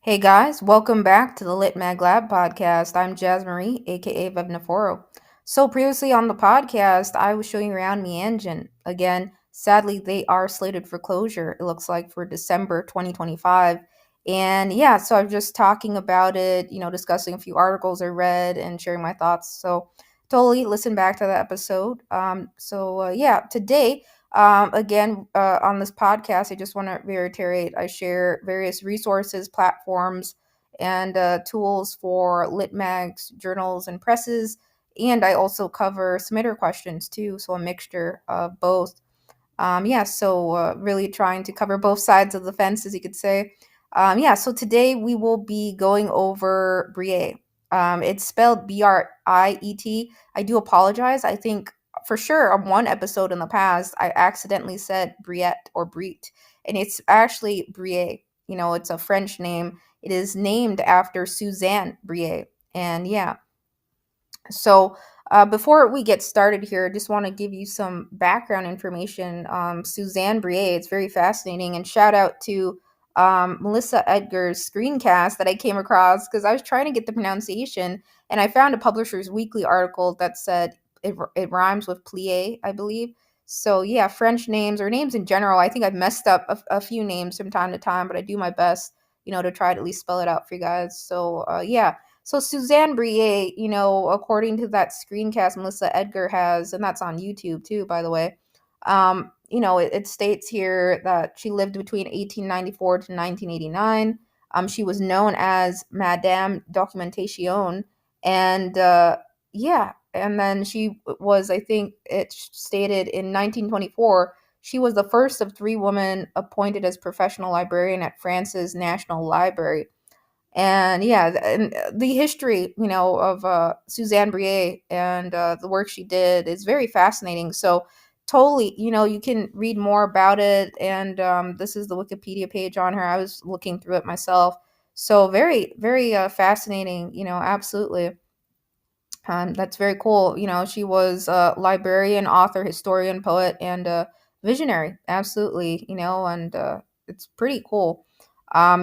Hey guys, welcome back to the Lit Mag Lab podcast. I'm Jazz Marie, aka Vevna Forrow. So previously on the podcast, I was showing around Mi Engine. Again, sadly, they are slated for closure. It looks like for December 2025. And yeah, so I'm just talking about it, discussing a few articles I read and sharing my thoughts. So totally listen back to the episode. Yeah, today again, on this podcast, I just want to reiterate I share various resources, platforms, and tools for lit mags, journals, and presses. And I also cover submitter questions too, so a mixture of both. Really trying to cover both sides of the fence, as you could say. So today we will be going over BRIET. It's spelled BRIET. I do apologize. I think for sure on one episode in the past, I accidentally said BRIET or BRIET, and it's actually BRIET. It's a French name. It is named after Suzanne BRIET. And yeah, before we get started here, I just want to give you some background information. Suzanne Brier, it's very fascinating. And shout out to Melissa Edgar's screencast that I came across because I was trying to get the pronunciation and I found a Publisher's Weekly article that said it rhymes with plie, I believe. So, yeah, French names or names in general. I think I've messed up a few names from time to time, but I do my best, to try to at least spell it out for you guys. So Suzanne Brier, according to that screencast Melissa Edgar has, and that's on YouTube too, by the way. It states here that she lived between 1894 to 1989. She was known as Madame Documentation, and and then she was, I think it stated in 1924, she was the first of three women appointed as professional librarian at France's National Library. And yeah, and the history, of Suzanne Brier and the work she did is very fascinating. So totally, you can read more about it. And this is the Wikipedia page on her. I was looking through it myself. So very, very fascinating. Absolutely. That's very cool. She was a librarian, author, historian, poet, and visionary. Absolutely. And it's pretty cool.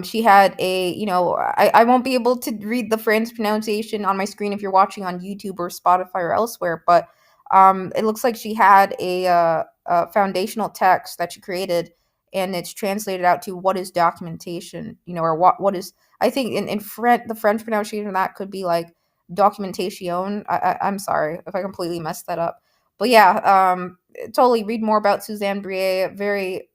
She had I won't be able to read the French pronunciation on my screen if you're watching on YouTube or Spotify or elsewhere, but it looks like she had a foundational text that she created, and it's translated out to what is documentation, or what is, I think in French, the French pronunciation of that could be like documentation. I'm sorry if I completely messed that up, but yeah, totally read more about Suzanne Brier. Very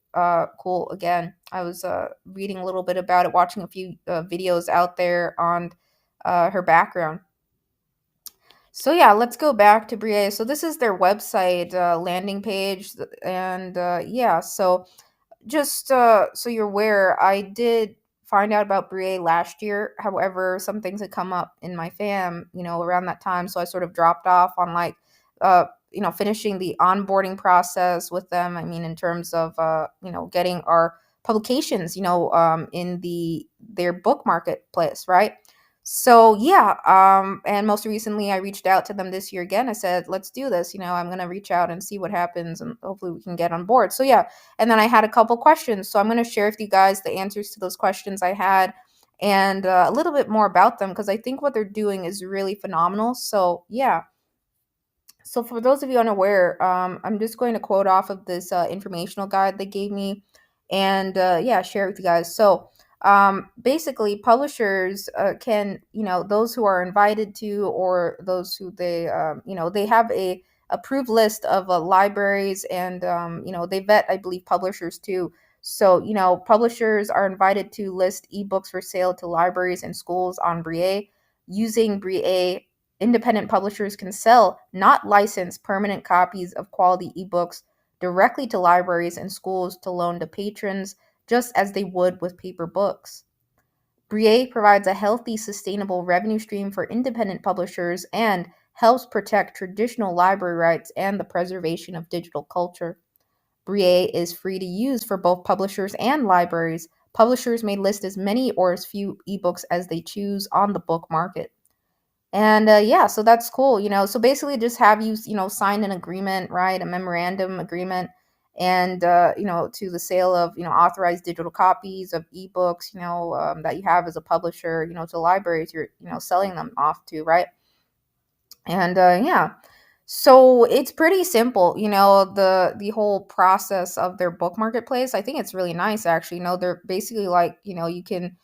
cool. Again, I was reading a little bit about it, watching a few videos out there on her background. So yeah, let's go back to Brier. So this is their website landing page, and just so you're aware, I did find out about Brie last year. However, some things had come up in my fam, around that time, so I sort of dropped off on finishing the onboarding process with them. I mean, in terms of getting our publications, in their book marketplace, right? So yeah, and most recently I reached out to them this year again. I said, let's do this. I'm gonna reach out and see what happens, and hopefully we can get on board. So yeah, and then I had a couple questions, so I'm gonna share with you guys the answers to those questions I had, and a little bit more about them because I think what they're doing is really phenomenal. So yeah. So for those of you unaware, I'm just going to quote off of this informational guide they gave me, and share it with you guys. So basically, publishers can, those who are invited to, or those who they have a approved list of libraries, and they vet, I believe, publishers too. So publishers are invited to list ebooks for sale to libraries and schools on BRIET. Using BRIET, independent publishers can sell, not license, permanent copies of quality ebooks directly to libraries and schools to loan to patrons, just as they would with paper books. BRIET provides a healthy, sustainable revenue stream for independent publishers and helps protect traditional library rights and the preservation of digital culture. BRIET is free to use for both publishers and libraries. Publishers may list as many or as few ebooks as they choose on the book market. And so that's cool. So basically, just have you, sign an agreement, right? A memorandum agreement. and to the sale of authorized digital copies of ebooks that you have as a publisher, to libraries you're selling them off to, right? And yeah, so it's pretty simple, the whole process of their book marketplace. I think it's really nice, actually. They're basically like, you can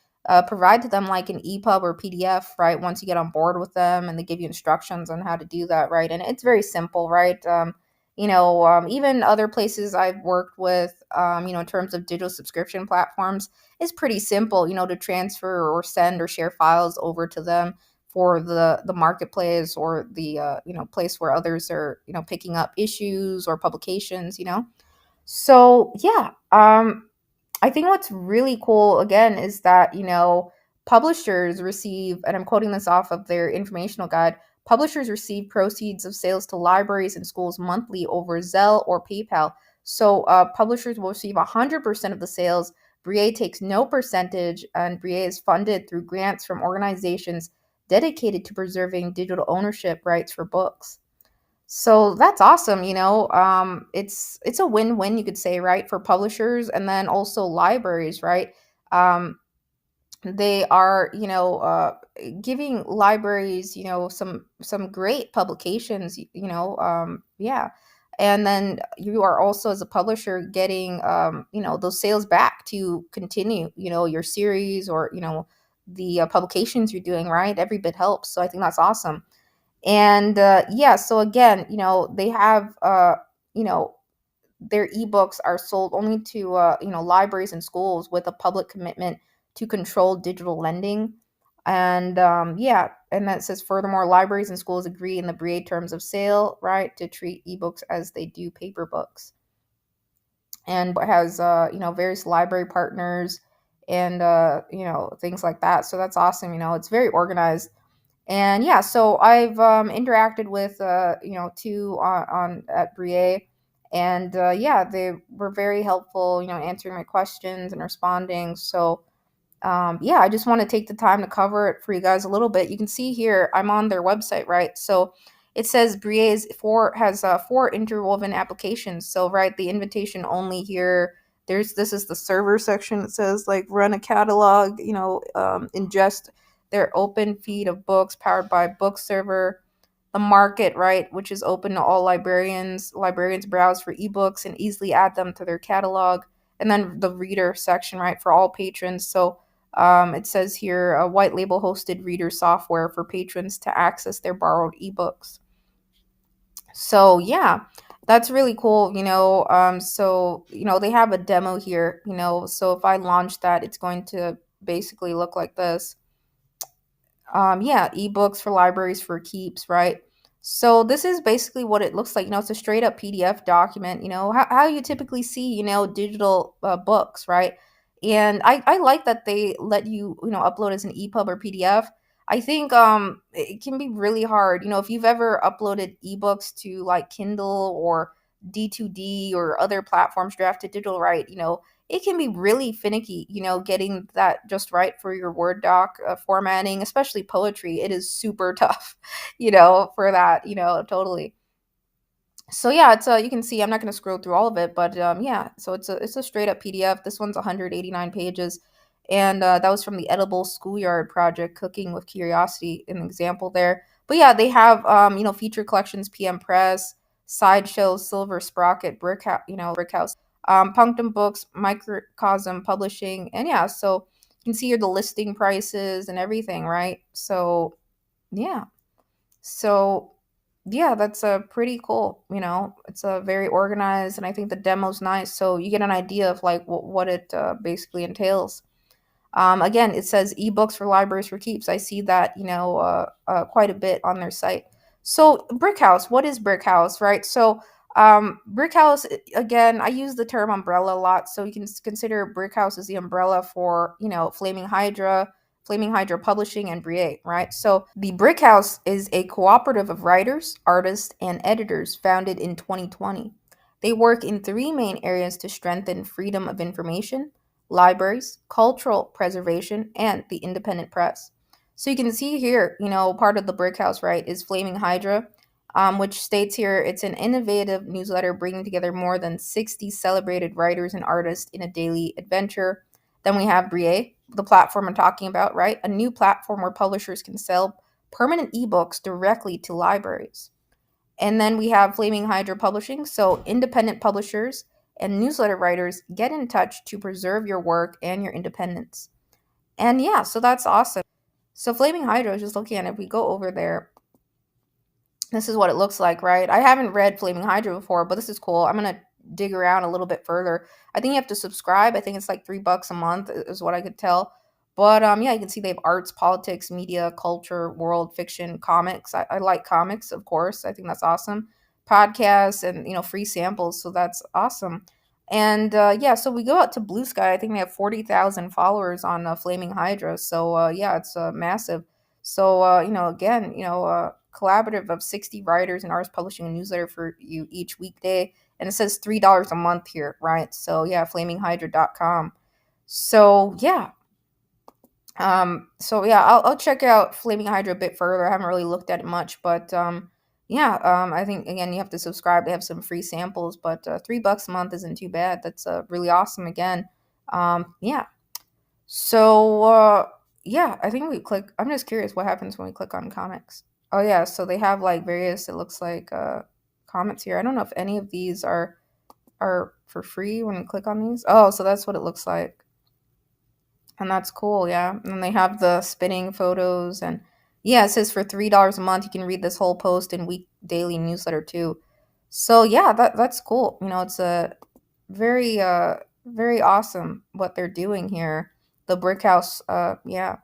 provide to them like an EPUB or PDF, right? Once you get on board with them, and they give you instructions on how to do that, right? And it's very simple, right? Even other places I've worked with, in terms of digital subscription platforms, it's pretty simple, to transfer or send or share files over to them for the marketplace, or the place where others are picking up issues or publications. So yeah, I think what's really cool again is that publishers receive, and I'm quoting this off of their informational guide, publishers receive proceeds of sales to libraries and schools monthly over Zelle or PayPal. So publishers will receive 100% of the sales. BRIET takes no percentage, and BRIET is funded through grants from organizations dedicated to preserving digital ownership rights for books. So that's awesome. It's a win-win, you could say, right, for publishers and then also libraries, right? Um, they are, giving libraries, some great publications, yeah. And then you are also, as a publisher, getting, those sales back to continue, your series, or the publications you're doing, right? Every bit helps. So I think that's awesome. And yeah, so again, they have you know their ebooks are sold only to libraries and schools with a public commitment to control digital lending. And yeah, and that says, furthermore, libraries and schools agree in the BRIET terms of sale, right, to treat ebooks as they do paper books. And it has various library partners, and things like that. So that's awesome. It's very organized. And yeah, so I've interacted with two on at BRIET, and yeah, they were very helpful, answering my questions and responding. So yeah, I just want to take the time to cover it for you guys a little bit. You can see here I'm on their website, right? So it says has four interwoven applications. So right, the invitation only here. This is the server section. It says like run a catalog, ingest their open feed of books powered by book server. The market, right, which is open to all librarians. Librarians browse for ebooks and easily add them to their catalog. And then the reader section, right, for all patrons. So it says here a white label hosted reader software for patrons to access their borrowed ebooks. So yeah, that's really cool. So they have a demo here. So if I launch that, it's going to basically look like this. Yeah, ebooks for libraries for keeps, right? So this is basically what it looks like. It's a straight up PDF document, how you typically see, digital books, right? And I like that they let you, upload as an EPUB or PDF. I think it can be really hard, if you've ever uploaded ebooks to like Kindle or D2D or other platforms, drafted digital, right? It can be really finicky, getting that just right for your Word doc formatting, especially poetry. It is super tough, for that, totally. So yeah, it's you can see I'm not going to scroll through all of it, but yeah, so it's a straight up PDF. This one's 189 pages, and that was from the Edible Schoolyard Project, Cooking with Curiosity, an example there. But yeah, they have feature collections, PM Press, Sideshow, Silver Sprocket, Brick House, Punctum Books, Microcosm Publishing, and yeah, so you can see here the listing prices and everything, right? So yeah. So, yeah, that's pretty cool. It's very organized, and I think the demo's nice. So you get an idea of like what it basically entails. Again, it says ebooks for libraries for keeps. I see that quite a bit on their site. So Brick House, what is Brick House, right? So Brick House, again, I use the term umbrella a lot. So you can consider Brick House as the umbrella for Flaming Hydra Publishing, and BRIET, right? So the Brick House is a cooperative of writers, artists, and editors founded in 2020. They work in three main areas to strengthen freedom of information: libraries, cultural preservation, and the independent press. So you can see here, part of the Brick House, right, is Flaming Hydra. which states here it's an innovative newsletter bringing together more than 60 celebrated writers and artists in a daily adventure. Then we have BRIET, the platform I'm talking about, right? A new platform where publishers can sell permanent ebooks directly to libraries. And then we have Flaming Hydra Publishing. So independent publishers and newsletter writers get in touch to preserve your work and your independence. And yeah, so that's awesome. So Flaming Hydra, I was just looking at it. If we go over there, this is what it looks like, right? I haven't read Flaming Hydra before, but this is cool. I'm gonna dig around a little bit further. I think you have to subscribe. I think it's like $3 a month, is what I could tell. But yeah, you can see they have arts, politics, media, culture, world, fiction, comics. I like comics, of course. I think that's awesome. Podcasts and free samples, so that's awesome. And yeah, so we go out to Blue Sky. I think they have 40,000 followers on Flaming Hydra. So yeah, it's massive. So again, collaborative of 60 writers and artists publishing a newsletter for you each weekday. And it says $3 a month here, right? So yeah, flaminghydra.com. So yeah. So yeah, I'll check out Flaming Hydra a bit further. I haven't really looked at it much, but yeah, I think again you have to subscribe. They have some free samples, but $3 a month isn't too bad. That's really awesome again. Yeah. So yeah, I think we click. I'm just curious what happens when we click on comics. Oh yeah, so they have like various. It looks like comments here. I don't know if any of these are for free when you click on these. Oh, so that's what it looks like, and that's cool. Yeah, and they have the spinning photos, and yeah, it says for $3 a month you can read this whole post and week daily newsletter too. So yeah, that's cool. It's a very very awesome what they're doing here. The Brick House, yeah.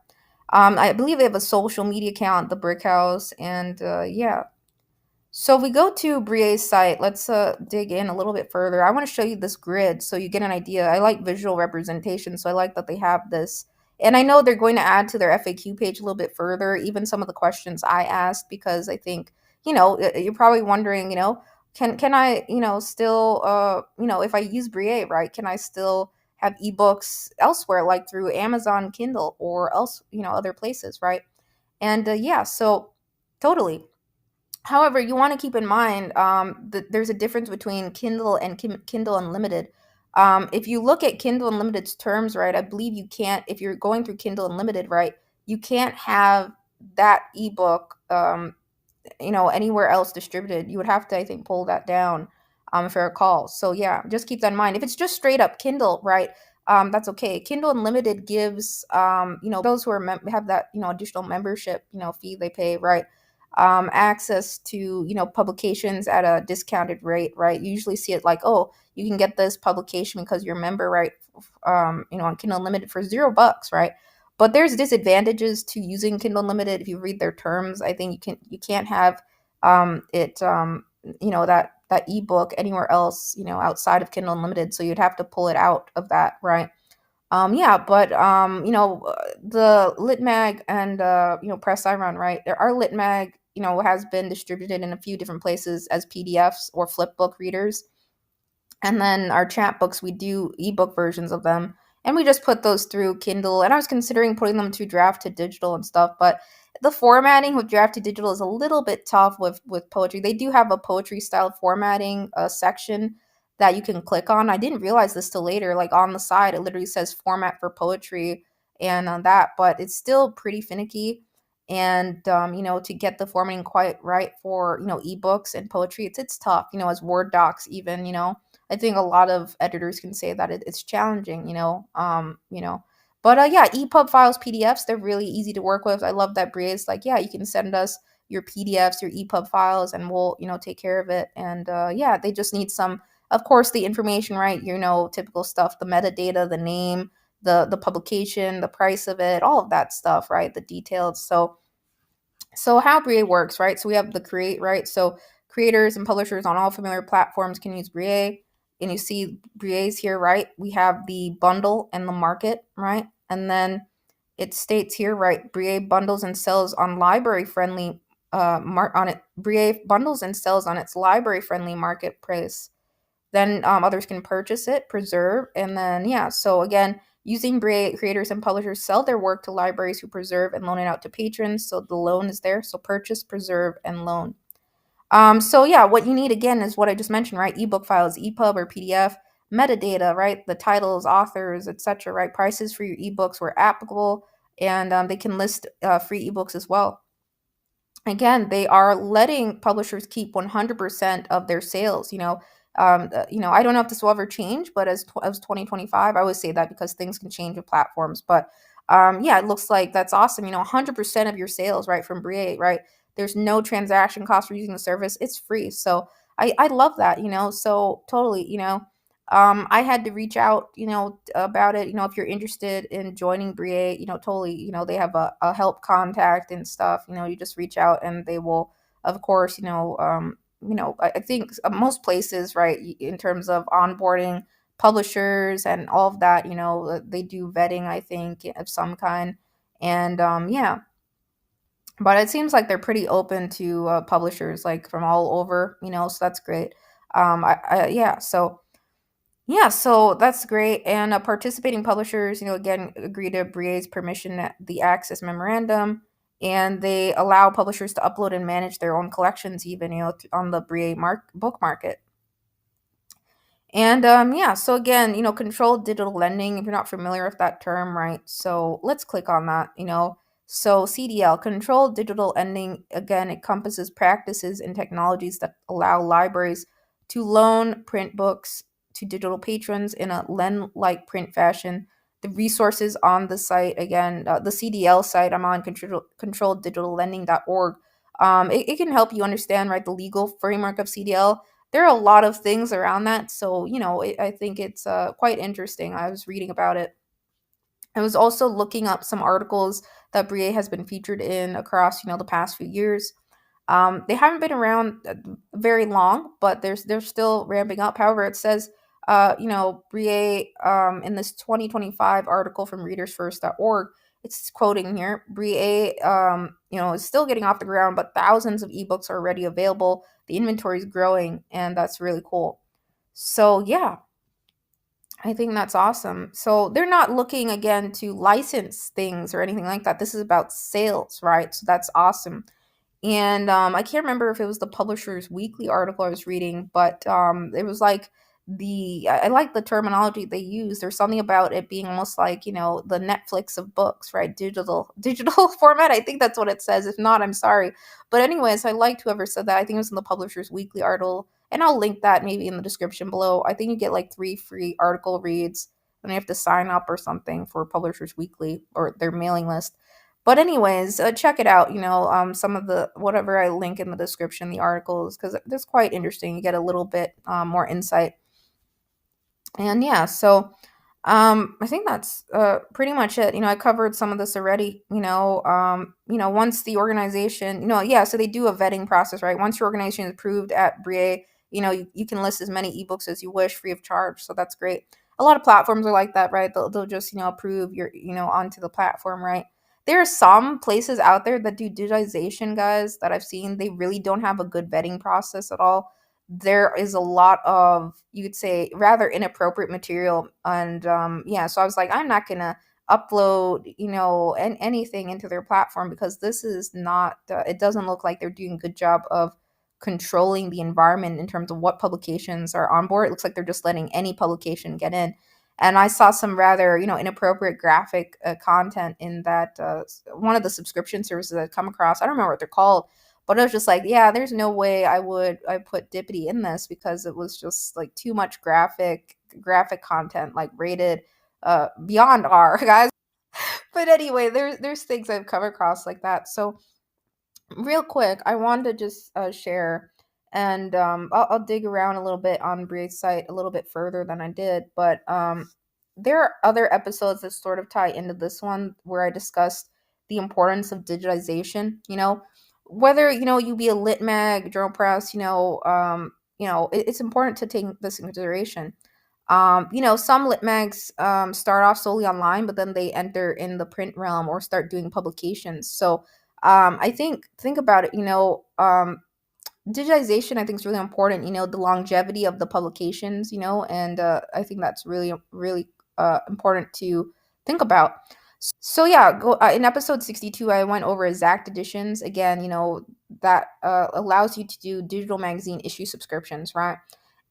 I believe they have a social media account, the Brick House, and yeah. So if we go to Brie's site, let's dig in a little bit further. I want to show you this grid so you get an idea. I like visual representation, so I like that they have this. And I know they're going to add to their FAQ page a little bit further, even some of the questions I asked, because I think, you're probably wondering, can I, still, if I use Brie, right, can I still have ebooks elsewhere, like through Amazon Kindle or else, other places, right? And yeah, so totally. However, you want to keep in mind that there's a difference between Kindle and Kindle Unlimited. If you look at Kindle Unlimited's terms, right, I believe you can't, if you're going through Kindle Unlimited, right, you can't have that ebook, anywhere else distributed. You would have to, I think, pull that down, if I recall. So yeah, just keep that in mind. If it's just straight up Kindle, right, that's okay. Kindle Unlimited gives, those who are have that, additional membership, fee they pay, right, access to publications at a discounted rate, right? You usually see it like, oh, you can get this publication because you're a member, right? On Kindle Unlimited for $0, right? But there's disadvantages to using Kindle Unlimited. If you read their terms, I think you can't have it that ebook anywhere else, outside of Kindle Unlimited. So you'd have to pull it out of that, right? Yeah, but the Lit Mag and Press Iron, right? Our Lit Mag, has been distributed in a few different places as PDFs or flipbook readers. And then our chapbooks, we do ebook versions of them. And we just put those through Kindle. And I was considering putting them to draft to digital and stuff, but the formatting with draft to digital is a little bit tough with poetry. They do have a poetry style formatting section that you can click on. I didn't realize this till later. Like on the side, it literally says format for poetry and on that, but it's still pretty finicky. And to get the formatting quite right for ebooks and poetry, it's tough. As Word docs, even I think a lot of editors can say that it's challenging, But yeah, EPUB files, PDFs, they're really easy to work with. I love that Brie is like, yeah, you can send us your PDFs, your EPUB files, and we'll, take care of it. And yeah, they just need some, of course, the information, right? Typical stuff, the metadata, the name, the publication, the price of it, all of that stuff, right? The details. So how Brie works, right? So we have the create, right? So creators and publishers on all familiar platforms can use Brie. And you see Brie's here, right? We have the bundle and the market, right? And then it states here, right? Brie bundles and sells on library friendly Brie bundles and sells on its library friendly marketplace. Then others can purchase it, preserve, and then yeah. So again, using Brie, creators and publishers sell their work to libraries who preserve and loan it out to patrons. So the loan is there. So purchase, preserve, and loan. So yeah, what you need again is what I just mentioned, right? Ebook files, EPUB or PDF, metadata, right? The titles, authors, etc., right? Prices for your ebooks where applicable, and they can list free ebooks as well. Again, they are letting publishers keep 100% of their sales. I don't know if this will ever change, but as 2025, I always say that because things can change with platforms. But yeah, it looks like that's awesome. 100% of your sales, right, from BRIET, right? There's no transaction cost for using the service. It's free. So I love that. So totally. I had to reach out, about it. If you're interested in joining BRIET, totally, they have a help contact and stuff. You just reach out and they will, of course, I think most places, right, in terms of onboarding publishers and all of that, they do vetting, I think, of some kind. And yeah, but it seems like they're pretty open to publishers like from all over, so that's great. Yeah, so that's great. And participating publishers, again, agree to BRIET's permission, the access memorandum, and they allow publishers to upload and manage their own collections, even on the BRIET book market. And yeah, so again, controlled digital lending, if you're not familiar with that term, right? So let's click on that. So CDL, controlled digital lending, again, encompasses practices and technologies that allow libraries to loan print books to digital patrons in a lend-like print fashion. The resources on the site, again, the CDL site, I'm on controlleddigitallending.org. It can help you understand, right, the legal framework of CDL. There are a lot of things around that, so I think it's quite interesting. I was reading about it. I was also looking up some articles that BRIET has been featured in across the past few years. They haven't been around very long, but they're still ramping up. However, it says BRIET, in this 2025 article from readersfirst.org, it's quoting here, BRIET is still getting off the ground, but thousands of ebooks are already available. The inventory is growing, and that's really cool. So yeah, I think that's awesome. So they're not looking again to license things or anything like that. This is about sales, right? So that's awesome. And I can't remember if it was the Publisher's Weekly article I was reading, but it was like I like the terminology they use. There's something about it being almost like the Netflix of books, right? Digital format. I think that's what it says. If not, I'm sorry. But anyways, I liked whoever said that. I think it was in the Publisher's Weekly article, and I'll link that maybe in the description below. I think you get like 3 free article reads, and you have to sign up or something for Publisher's Weekly or their mailing list. But anyways, check it out. Some of the whatever I link in the description, the articles, because it's quite interesting. You get a little bit more insight. And yeah, so I think that's pretty much it. I covered some of this already. Once the organization, yeah, so they do a vetting process, right? Once your organization is approved at BRIET, you can list as many ebooks as you wish free of charge. So that's great. A lot of platforms are like that, right? They'll just approve your onto the platform, right? There are some places out there that do digitization, guys, that I've seen. They really don't have a good vetting process at all. There is a lot of, you could say, rather inappropriate material. And yeah, so I was like, I'm not gonna upload anything into their platform, because this is not it doesn't look like they're doing a good job of controlling the environment in terms of what publications are on board. It looks like they're just letting any publication get in. And I saw some rather inappropriate graphic content in that one of the subscription services I've come across. I don't remember what they're called, but it was just like, yeah, there's no way I put Dippity in this, because it was just like too much graphic content, like rated beyond R, guys. But anyway, there's things I've come across like that. So real quick, I wanted to just share, and I'll dig around a little bit on BRIET's site a little bit further than I did, but there are other episodes that sort of tie into this one where I discussed the importance of digitization. Whether you be a lit mag, journal press, it's important to take this in consideration. Some lit mags start off solely online, but then they enter in the print realm or start doing publications. So I think about it, digitization I think is really important, the longevity of the publications, and I think that's really, really important to think about. So yeah, in episode 62, I went over exact editions. Again, that allows you to do digital magazine issue subscriptions, right?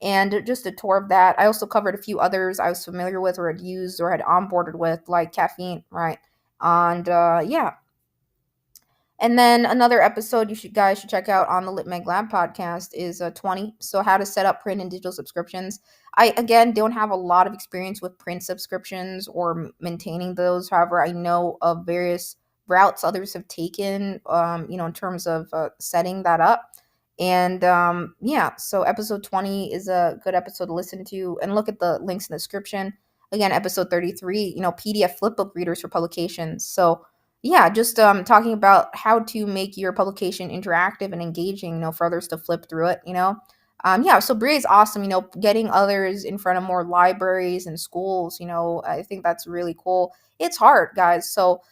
And just a tour of that. I also covered a few others I was familiar with or had used or had onboarded with, like caffeine, right? And yeah, and then another episode you should guys should check out on the Lit Meg Lab podcast is 20. So how to set up print and digital subscriptions. I again don't have a lot of experience with print subscriptions or maintaining those. However, I know of various routes others have taken, in terms of setting that up. And yeah, so episode 20 is a good episode to listen to, and look at the links in the description. Again, episode 33, PDF flipbook readers for publications. So yeah, just talking about how to make your publication interactive and engaging, for others to flip through it. Yeah, so BRIET is awesome, getting others in front of more libraries and schools, I think that's really cool. It's hard, guys. So,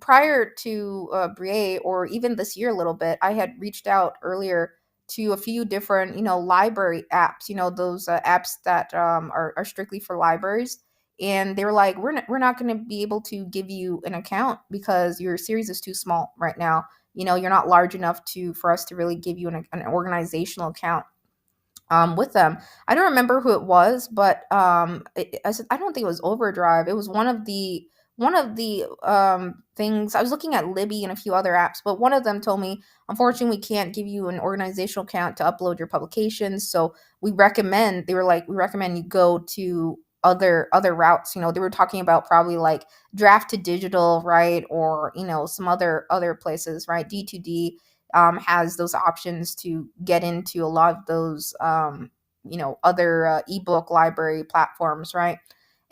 prior to BRIET, or even this year a little bit, I had reached out earlier to a few different, library apps, those apps that are strictly for libraries, and they were like, we're not going to be able to give you an account because your series is too small right now. You're not large enough to for us to really give you an organizational account with them. I don't remember who it was, but I said I don't think it was Overdrive. It was one of the things. I was looking at Libby and a few other apps, but one of them told me, unfortunately, we can't give you an organizational account to upload your publications. So we recommend you go to other routes. They were talking about probably like Draft to Digital, right, or some other places, right. D2D has those options to get into a lot of those, other ebook library platforms, right?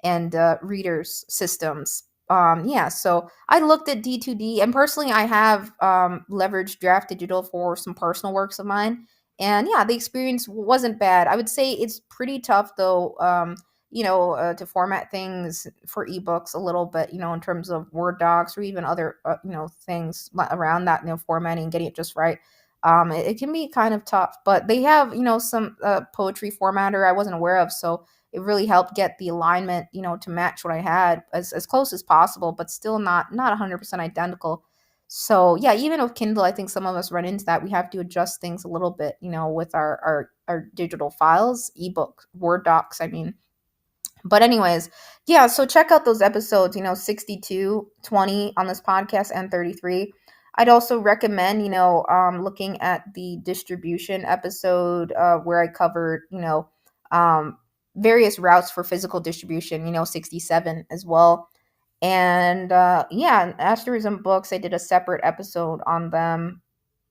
And readers systems. Yeah, so I looked at D2D, and personally, I have leveraged Draft Digital for some personal works of mine. And yeah, the experience wasn't bad. I would say it's pretty tough, though, to format things for ebooks a little bit, in terms of Word docs or even other, things around that, formatting, getting it just right. It can be kind of tough, but they have, some poetry formatter I wasn't aware of. So it really helped get the alignment, to match what I had as close as possible, but still not 100% identical. So yeah, even with Kindle, I think some of us run into that. We have to adjust things a little bit, with our digital files, ebook, Word docs, I mean. But anyways, yeah, so check out those episodes, 62, 20 on this podcast, and 33. I'd also recommend, looking at the distribution episode where I covered, various routes for physical distribution, 67 as well. And yeah, Asterism Books, I did a separate episode on them.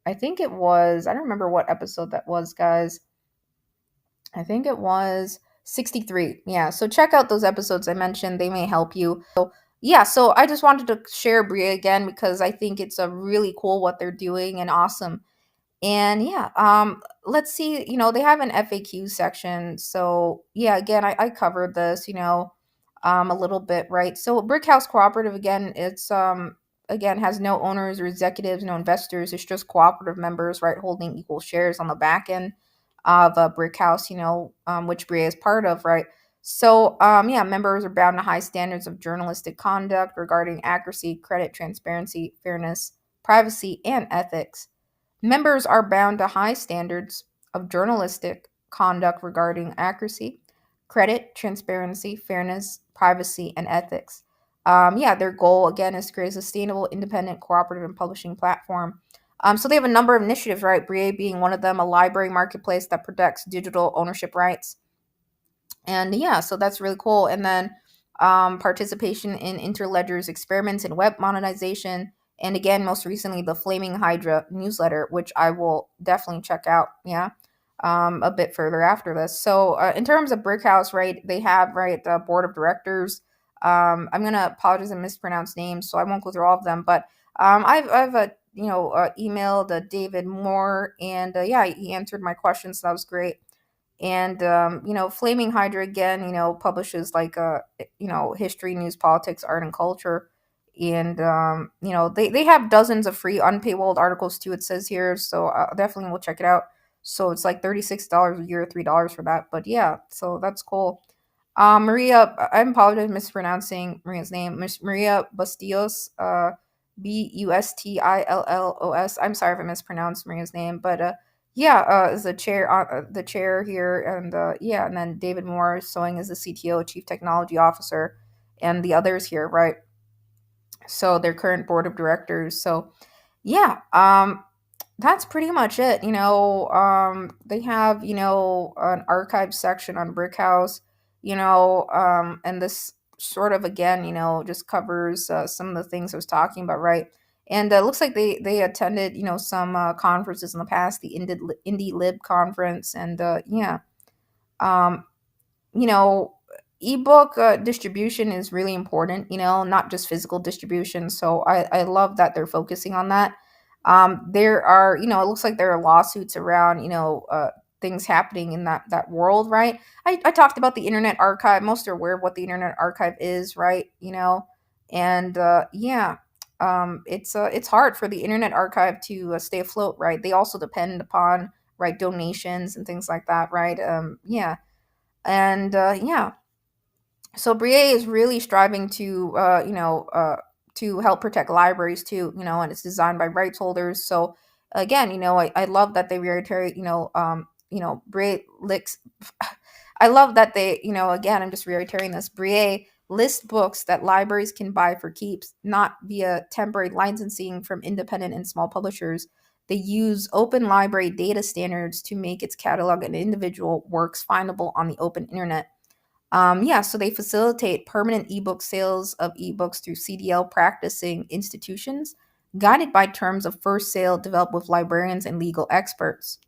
I don't remember what episode that was, guys. I think it was 63. Yeah. So check out those episodes I mentioned. They may help you. So yeah, so I just wanted to share Bria again because I think it's a really cool what they're doing and awesome. And yeah, let's see, they have an FAQ section. So yeah, again, I covered this, a little bit, right? So Brick House Cooperative, again, it's again has no owners or executives, no investors. It's just cooperative members, right, holding equal shares on the back end of a Brick House, which Bria is part of, right? So yeah, members are bound to high standards of journalistic conduct regarding accuracy, credit, transparency, fairness, privacy, and ethics. Members are bound to high standards of journalistic conduct regarding accuracy, credit, transparency, fairness, privacy, and ethics. Yeah, their goal, again, is to create a sustainable, independent, cooperative, and publishing platform. So they have a number of initiatives, right? BRIE being one of them, a library marketplace that protects digital ownership rights. And yeah, so that's really cool. And then participation in Interledger's experiments in web monetization. And again, most recently, the Flaming Hydra newsletter, which I will definitely check out. Yeah. A bit further after this. So in terms of Brick House, right, they have, right, the board of directors. I'm going to apologize and mispronounce names, so I won't go through all of them. But I've emailed David Moore, and yeah, he answered my questions. So that was great. And Flaming Hydra, again, publishes like history, news, politics, art, and culture. And they have dozens of free unpaywalled articles too, it says here. So definitely we'll check it out. So it's like $36 a year, $3 for that. But yeah, so that's cool. Maria, I apologize mispronouncing Maria's name. Miss Maria Bustillos, Bustillos. I'm sorry if I mispronounced Maria's name, but yeah, is the chair here, and yeah, and then David Moore Sewing is the CTO, Chief Technology Officer, and the others here, right? So their current board of directors. So yeah, that's pretty much it. They have, an archive section on Brick House, and this sort of, again, just covers some of the things I was talking about, right? And it looks like they attended, some conferences in the past, the Indie Lib conference, and yeah. Um, you know, ebook distribution is really important, not just physical distribution. So I love that they're focusing on that. There are, it looks like there are lawsuits around, things happening in that world, right? I talked about the Internet Archive. Most are aware of what the Internet Archive is, right? And yeah, it's hard for the Internet Archive to stay afloat, right? They also depend upon right donations and things like that, right? Yeah, and yeah, so BRIET is really striving to help protect libraries too, and it's designed by rights holders. So again, I love that they reiterate, BRIET licks. I love that they, again, I'm just reiterating this. BRIET list books that libraries can buy for keeps, not via temporary licensing from independent and small publishers. They use open library data standards to make its catalog and individual works findable on the open internet. Yeah, so they facilitate permanent ebook sales of ebooks through CDL practicing institutions, guided by terms of first sale developed with librarians and legal experts.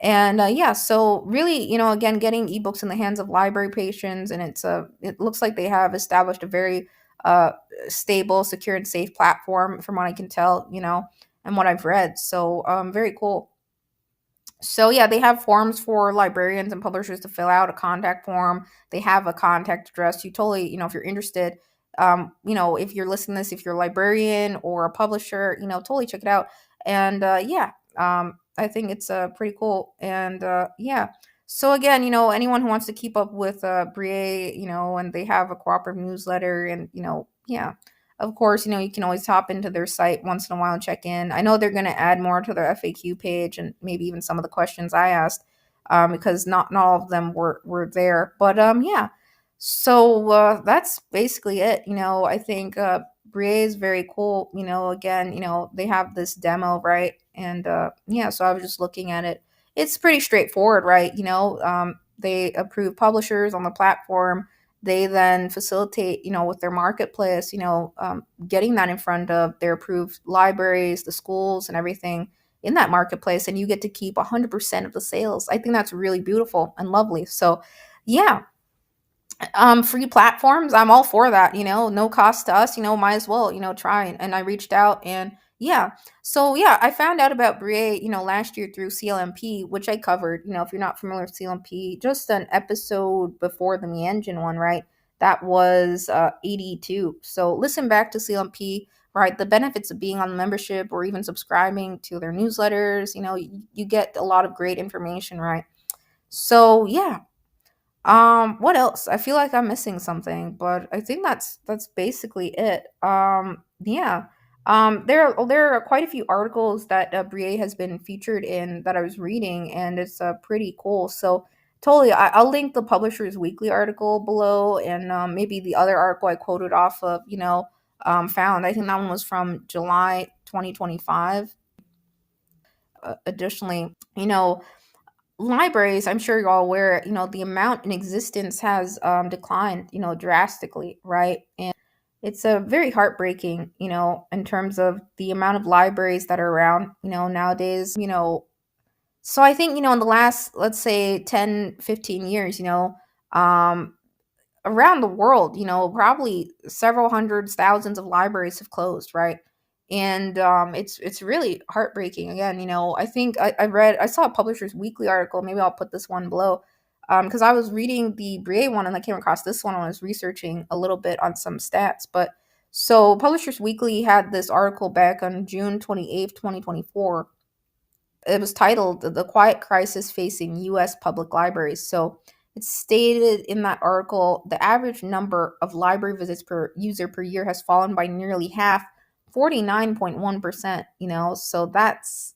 And yeah, so really, again, getting ebooks in the hands of library patrons, and it looks like they have established a very uh, stable, secure, and safe platform, from what I can tell, and what I've read. So very cool. So yeah, they have forms for librarians and publishers to fill out, a contact form. They have a contact address. You totally, if you're interested, if you're listening to this, if you're a librarian or a publisher, totally check it out. And yeah, I think it's pretty cool. And yeah, so again, anyone who wants to keep up with BRIET, and they have a cooperative newsletter, and yeah, of course, you can always hop into their site once in a while and check in. I know they're going to add more to their FAQ page, and maybe even some of the questions I asked, because not all of them were there. But yeah, so that's basically it. I think BRIET is very cool. Again, they have this demo, right? And yeah, so I was just looking at it. It's pretty straightforward, right? They approve publishers on the platform. They then facilitate, with their marketplace, getting that in front of their approved libraries, the schools, and everything in that marketplace, and you get to keep 100% of the sales. I think that's really beautiful and lovely. So yeah, free platforms, I'm all for that. No cost to us, might as well, try. And I reached out, and yeah, so yeah, I found out about BRIET, last year through CLMP, which I covered. If you're not familiar with CLMP, just an episode before the Me Engine one, right? That was 82. So listen back to CLMP, right? The benefits of being on the membership or even subscribing to their newsletters, you get a lot of great information, right? So yeah, what else? I feel like I'm missing something, but I think that's basically it. Yeah. There are quite a few articles that BRIET has been featured in that I was reading, and it's pretty cool. So totally, I'll link the Publishers Weekly article below, and maybe the other article I quoted off of, found. I think that one was from July 2025. Additionally, libraries, I'm sure you're all aware, the amount in existence has declined, drastically, right? And it's a very heartbreaking, in terms of the amount of libraries that are around, nowadays, So I think, in the last, let's say 10, 15 years, um, around the world, probably several hundreds, thousands of libraries have closed, right? And it's really heartbreaking. Again, I think I saw a Publishers Weekly article. Maybe I'll put this one below, because I was reading the BRIET one and I came across this one when I was researching a little bit on some stats. But so Publishers Weekly had this article back on June 28th, 2024. It was titled "The Quiet Crisis Facing U.S. Public Libraries." So It stated in that article the average number of library visits per user per year has fallen by nearly half, 49.1%, so that's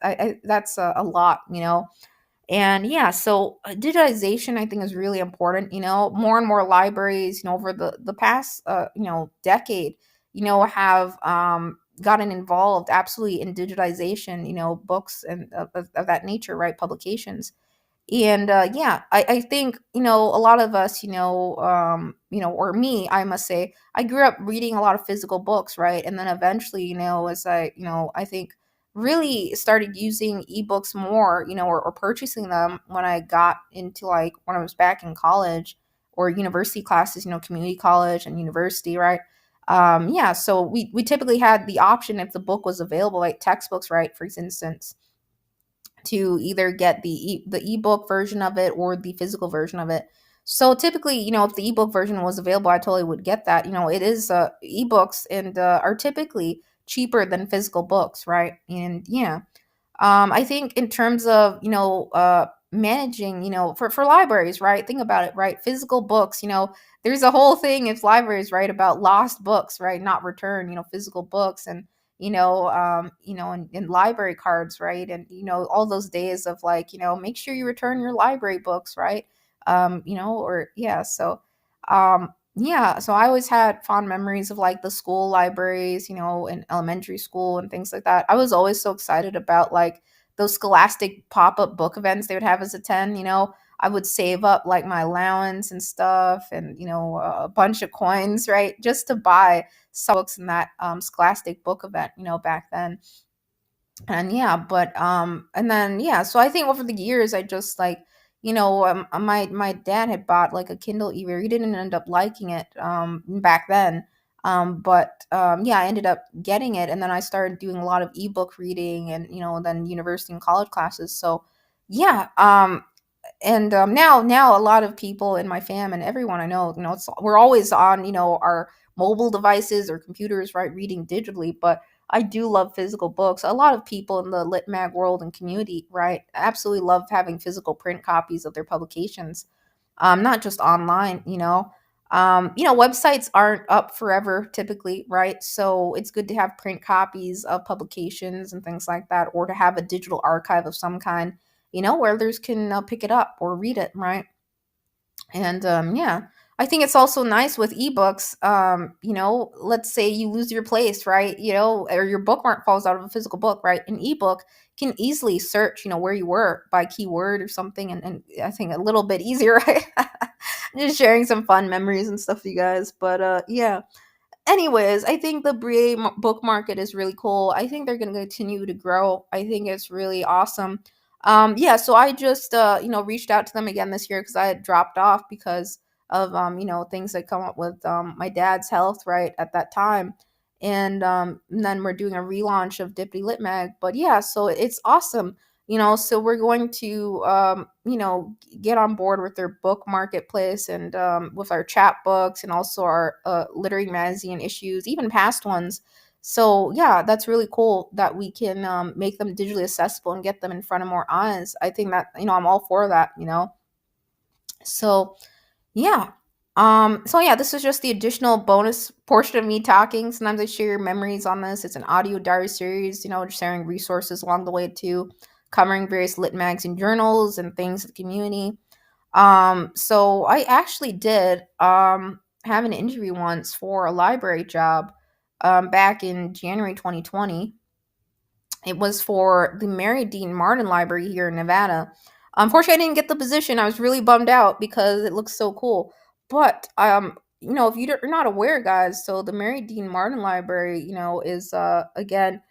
a lot, and yeah, so digitization I think is really important. More and more libraries, over the past decade, have gotten involved absolutely in digitization. Books and of that nature, right? Publications. And yeah, I think a lot of us, or me, I must say, I grew up reading a lot of physical books, right? And then eventually, as I think really started using ebooks more, or purchasing them when I got into, like, when I was back in college or university classes, community college and university, right? Yeah, so we typically had the option, if the book was available, like textbooks, right, for instance, to either get the ebook version of it or the physical version of it. So typically, if the ebook version was available, I totally would get that. It is ebooks and are typically cheaper than physical books, right? And yeah, I think in terms of managing, for libraries, right? Think about it, right? Physical books, there's a whole thing if libraries, right, about lost books, right, not returned, physical books, and and library cards, right, and all those days of, like, make sure you return your library books, right, or yeah, so yeah, so I always had fond memories of, like, the school libraries, in elementary school and things like that. I was always so excited about, like, those scholastic pop-up book events they would have as a 10. I would save up, like, my allowance and stuff, and a bunch of coins, right, just to buy some books in that scholastic book event, back then. And yeah, but and then yeah, so I think over the years I just, like, my dad had bought, like, a Kindle e-reader. He didn't end up liking it back then, but yeah, I ended up getting it, and then I started doing a lot of ebook reading, and then university and college classes. So yeah, and now a lot of people in my fam and everyone I know, we're always on, our mobile devices or computers, right, reading digitally. But I do love physical books. A lot of people in the lit mag world and community, right, absolutely love having physical print copies of their publications, not just online. Websites aren't up forever typically, right? So it's good to have print copies of publications and things like that, or to have a digital archive of some kind, where others can pick it up or read it, right? And yeah, I think it's also nice with ebooks. Let's say you lose your place, right? Or your bookmark falls out of a physical book, right? An ebook can easily search, where you were by keyword or something, and I think a little bit easier, right? Just sharing some fun memories and stuff with you guys. But yeah, anyways, I think the book market is really cool. I think they're going to continue to grow. I think it's really awesome. Yeah, so I just reached out to them again this year because I had dropped off because of things that come up with my dad's health right at that time. And then we're doing a relaunch of Dippity Lit Mag. But yeah, so it's awesome. So we're going to get on board with their book marketplace, and with our chat books, and also our literary magazine issues, even past ones. So yeah, that's really cool that we can make them digitally accessible and get them in front of more eyes. I think that I'm all for that. So yeah. So yeah, this is just the additional bonus portion of me talking. Sometimes I share memories on this. It's an audio diary series, just sharing resources along the way too, covering various lit magazine journals and things in the community. So I actually did have an interview once for a library job back in January 2020. It was for the Mary Dean Martin Library here in Nevada. Unfortunately, I didn't get the position. I was really bummed out because it looks so cool. But if you're not aware, guys, so the Mary Dean Martin Library, is again,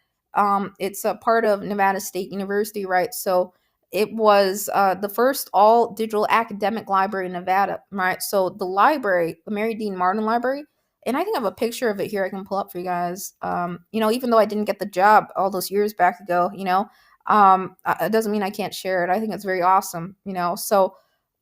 it's a part of Nevada State University, right? So it was the first all digital academic library in Nevada, right? So the library, the Mary Dean Martin Library, and I think I have a picture of it here I can pull up for you guys. Even though I didn't get the job all those years back ago, it doesn't mean I can't share it. I think it's very awesome,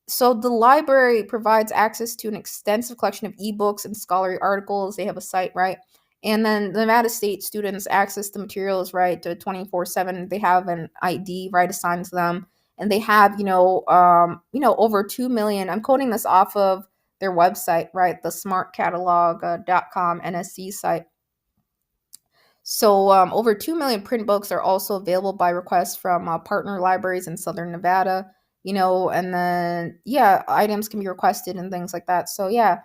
so the library provides access to an extensive collection of ebooks and scholarly articles. They have a site, right? And then the Nevada State students access the materials, right, to 24/7. They have an ID, right, assigned to them. and they have, over 2 million. I'm quoting this off of their website, right? The smartcatalog.com NSC site. So, over 2 million print books are also available by request from partner libraries in Southern Nevada, and then, yeah, items can be requested and things like that. So, yeah,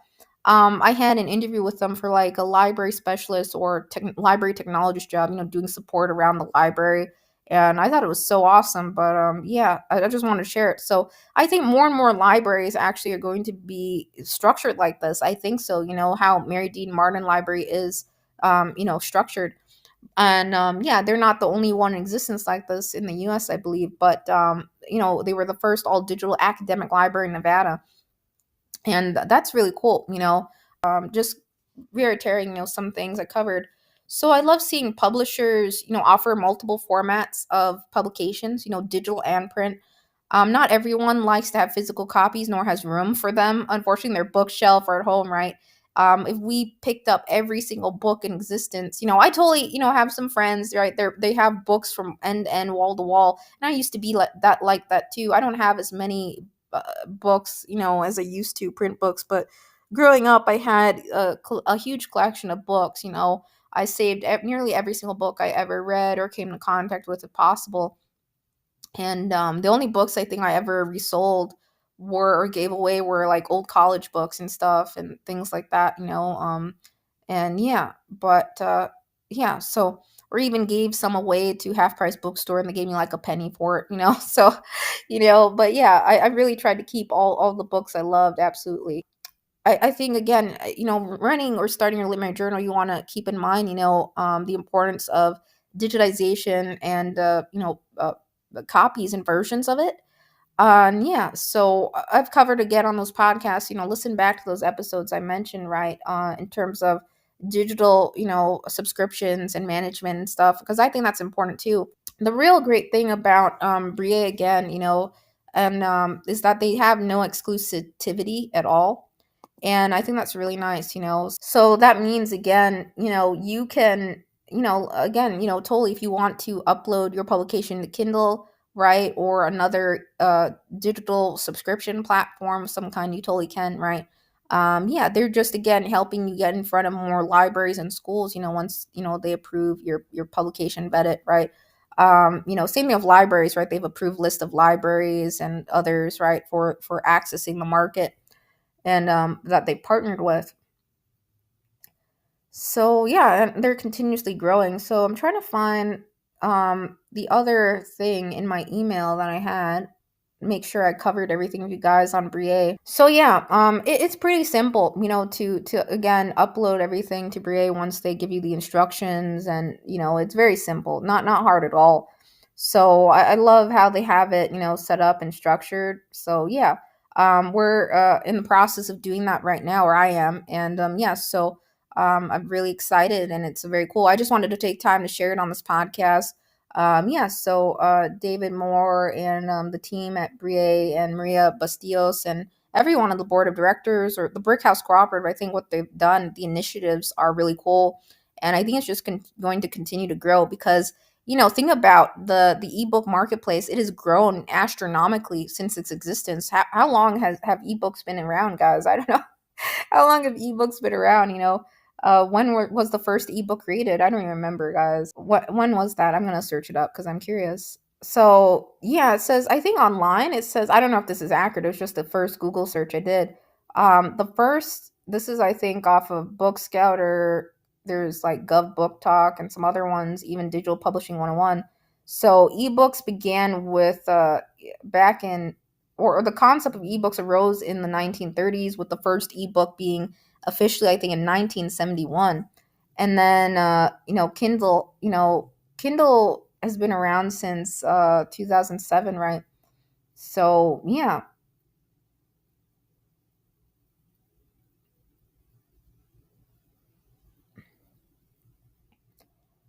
I had an interview with them for like a library specialist or library technologist job, doing support around the library. And I thought it was so awesome. But yeah, I just wanted to share it. So I think more and more libraries actually are going to be structured like this. I think so. How Mary Dean Martin Library is, structured. And yeah, they're not the only one in existence like this in the US, I believe, but they were the first all digital academic library in Nevada. And that's really cool, just reiterating, some things I covered. So I love seeing publishers, offer multiple formats of publications, digital and print. Not everyone likes to have physical copies, nor has room for them. Unfortunately, their bookshelf or at home, right? If we picked up every single book in existence, I totally, have some friends, right? They have books from end to end, wall to wall, and I used to be like that too. I don't have as many books, as I used to, print books, but growing up, I had a huge collection of books. I saved nearly every single book I ever read or came into contact with, if possible. And the only books I think I ever resold were or gave away were like old college books and stuff and things like that, and yeah, but yeah, so or even gave some away to half price bookstore and they gave me like a penny for it, so but yeah, I really tried to keep all the books I loved, absolutely. I think again, running or starting your literary journal, you want to keep in mind, the importance of digitization and the copies and versions of it. And yeah, so I've covered again on those podcasts, listen back to those episodes I mentioned, right? In terms of digital, subscriptions and management and stuff, because I think that's important too. The real great thing about BRIET again, and is that they have no exclusivity at all. And I think that's really nice, So that means again, you can, again, totally if you want to upload your publication to Kindle, right, or another digital subscription platform of some kind, you totally can, right? Yeah, they're just again helping you get in front of more libraries and schools, once they approve your publication, vet it, right? Same thing of libraries, right? They've approved list of libraries and others, right, for accessing the market and that they partnered with. So yeah, and they're continuously growing. So I'm trying to find the other thing in my email that I had. Make sure I covered everything with you guys on BRIET. So yeah, it's pretty simple, to again upload everything to BRIET once they give you the instructions, and it's very simple, not hard at all. So I love how they have it, set up and structured. So yeah, we're in the process of doing that right now, or I am, and yeah, so I'm really excited, and it's very cool. I just wanted to take time to share it on this podcast. Yeah, so David Moore and the team at BRIET and Maria Bastillos and everyone on the board of directors or the Brick House Cooperative, I think what they've done, the initiatives are really cool. And I think it's just going to continue to grow because, think about the ebook marketplace. It has grown astronomically since its existence. How long have ebooks been around, guys? I don't know. How long have ebooks been around? When was the first ebook created? I don't even remember, guys. When was that? I'm gonna search it up because I'm curious. So yeah, it says I think online it says I don't know if this is accurate. It was just the first Google search I did. The first this is I think off of Book Scout or there's like Gov Book Talk and some other ones, even Digital Publishing 101. So ebooks began with back in or the concept of ebooks arose in the 1930s with the first ebook being officially I think in 1971. And then Kindle has been around since 2007, right? So yeah.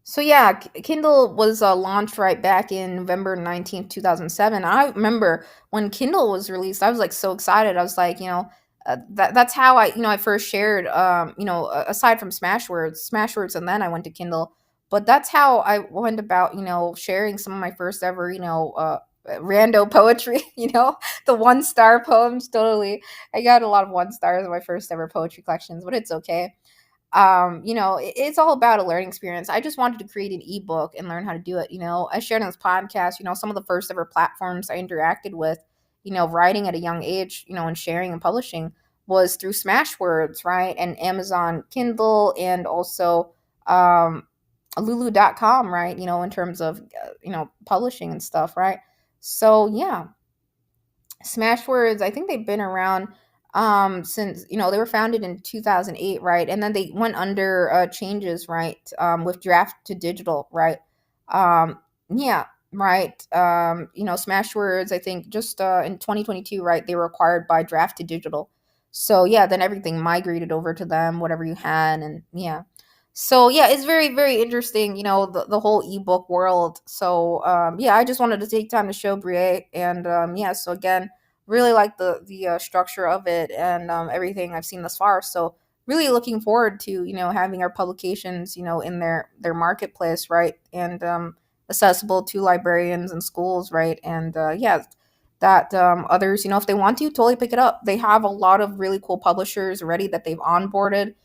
So yeah, Kindle was launched right back in November 19th, 2007. I remember when Kindle was released, I was like so excited. I was like, that's how I first shared, aside from Smashwords, and then I went to Kindle. But that's how I went about, sharing some of my first ever, rando poetry, the 1-star poems. Totally. I got a lot of 1 stars in my first ever poetry collections, but it's okay. It's all about a learning experience. I just wanted to create an ebook and learn how to do it. I shared on this podcast, some of the first ever platforms I interacted with, writing at a young age, and sharing and publishing was through Smashwords, right? And Amazon Kindle, and also lulu.com, right? In terms of, publishing and stuff, right? So, yeah, Smashwords, I think they've been around since, they were founded in 2008, right? And then they went under changes, right? With draft to digital, right? Um yeah, right. Smashwords, I think just in 2022, right, they were acquired by draft to digital. So yeah, then everything migrated over to them, whatever you had. And yeah, so yeah, it's very, very interesting, the whole ebook world. So yeah, I just wanted to take time to show Brie. And yeah, so again, really like the structure of it, and everything I've seen thus far. So really looking forward to, having our publications, in their marketplace, right, and accessible to librarians and schools, right, and yeah, that others, if they want to, totally pick it up. They have a lot of really cool publishers already that they've onboarded.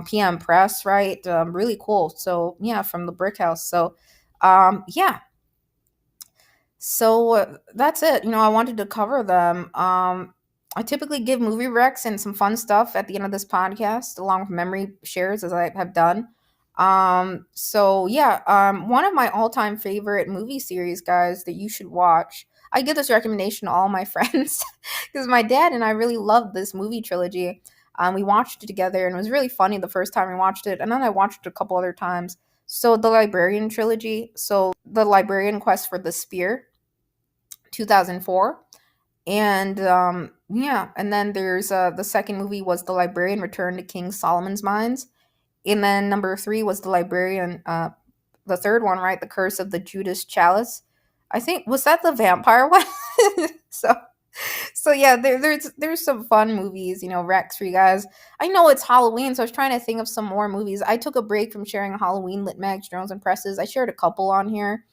PM Press, right? Really cool. So yeah, from the Brick House. So yeah, so that's it. I wanted to cover them. I typically give movie recs and some fun stuff at the end of this podcast, along with memory shares, as I have done. So yeah, one of my all-time favorite movie series, guys, that you should watch. I give this recommendation to all my friends because my dad and I really loved this movie trilogy. We watched it together, and it was really funny the first time we watched it, and then I watched it a couple other times. So the Librarian trilogy. So the Librarian Quest for the Spear, 2004. And yeah, and then there's the second movie was The Librarian Return to King Solomon's Mines. And then number 3 was The Librarian, the third one, right? The Curse of the Judas Chalice. I think, was that the vampire one? so so yeah, there's some fun movies, Rex for you guys. I know it's Halloween, so I was trying to think of some more movies. I took a break from sharing Halloween lit mags, journals, and presses. I shared a couple on here,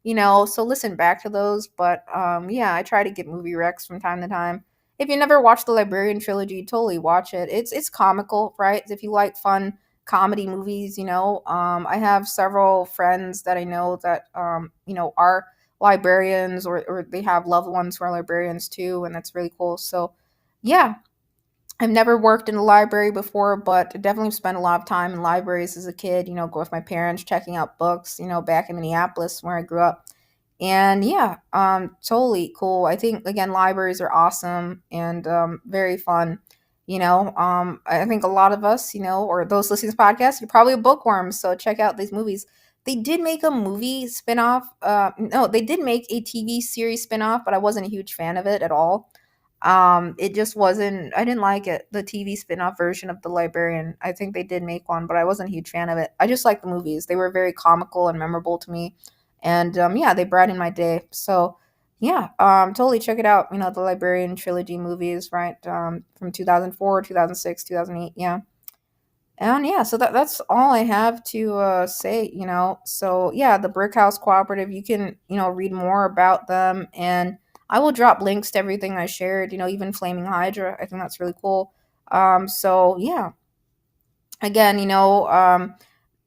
so listen back to those. But yeah, I try to get movie Rex from time to time. If you never watched the Librarian trilogy, totally watch it. It's comical, right? If you like fun comedy movies, I have several friends that I know that are librarians, or they have loved ones who are librarians too, and that's really cool. So yeah, I've never worked in a library before, but definitely spent a lot of time in libraries as a kid, go with my parents checking out books, back in Minneapolis where I grew up. And yeah, totally cool. I think again, libraries are awesome and very fun. I think a lot of us, or those listening to this podcast, you're probably a bookworm. So check out these movies. They did make a movie spinoff. No, they did make a TV series spinoff, but I wasn't a huge fan of it at all. It just wasn't. I didn't like it. The TV spinoff version of The Librarian. I think they did make one, but I wasn't a huge fan of it. I just like the movies. They were very comical and memorable to me, and yeah, they brightened my day. So yeah, totally check it out. The Librarian trilogy movies, right? From 2004, 2006, 2008. Yeah. And yeah, so that's all I have to say, So yeah, the Brick House Cooperative, you can, read more about them, and I will drop links to everything I shared, even Flaming Hydra. I think that's really cool. So yeah, again,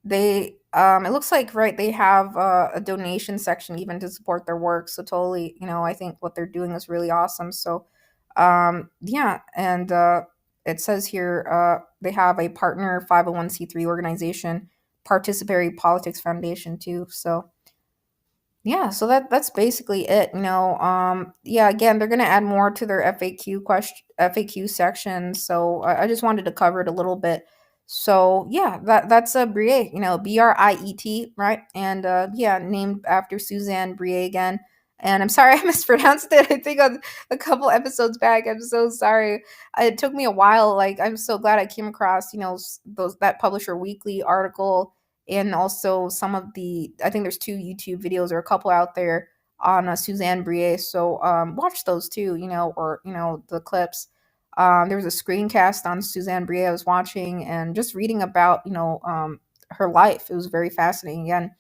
they it looks like, right, they have a donation section even to support their work. So totally, I think what they're doing is really awesome. So yeah, and it says here they have a partner 501c3 organization, Participatory Politics Foundation too. So yeah, so that's basically it. Yeah, again, they're gonna add more to their FAQ section. So I just wanted to cover it a little bit. So yeah, that's a Briet, BRIET, right? And yeah, named after Suzanne Briet again. And I'm sorry I mispronounced it. I think on a couple episodes back. I'm so sorry. It took me a while. Like, I'm so glad I came across, those that Publisher Weekly article, and also some of the, I think there's 2 YouTube videos or a couple out there on Suzanne Briet. So watch those too, or the clips. There was a screencast on Suzanne Briet I was watching, and just reading about her life. It was very fascinating again.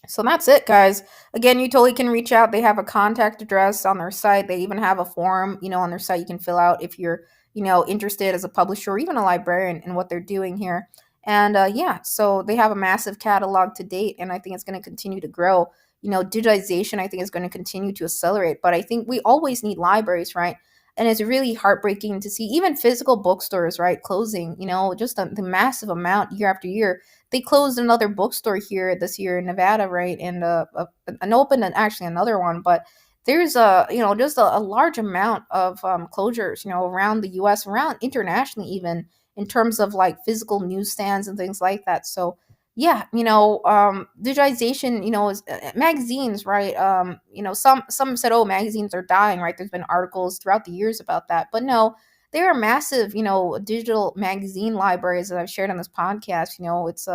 So that's it, guys. Again, you totally can reach out. They have a contact address on their site. They even have a form, on their site you can fill out if you're, interested as a publisher or even a librarian in what they're doing here. And yeah, so they have a massive catalog to date, and I think it's going to continue to grow. Digitization, I think, is going to continue to accelerate, but I think we always need libraries, right? And it's really heartbreaking to see even physical bookstores, right, closing, just the massive amount year after year. They closed another bookstore here this year in Nevada, right? And an open and actually another one, but there's just a large amount of closures, around the U.S., around internationally, even in terms of like physical newsstands and things like that. So yeah, digitization, is magazines, right? Some said, oh, magazines are dying, right? There's been articles throughout the years about that, but no, there are massive, digital magazine libraries that I've shared on this podcast. It's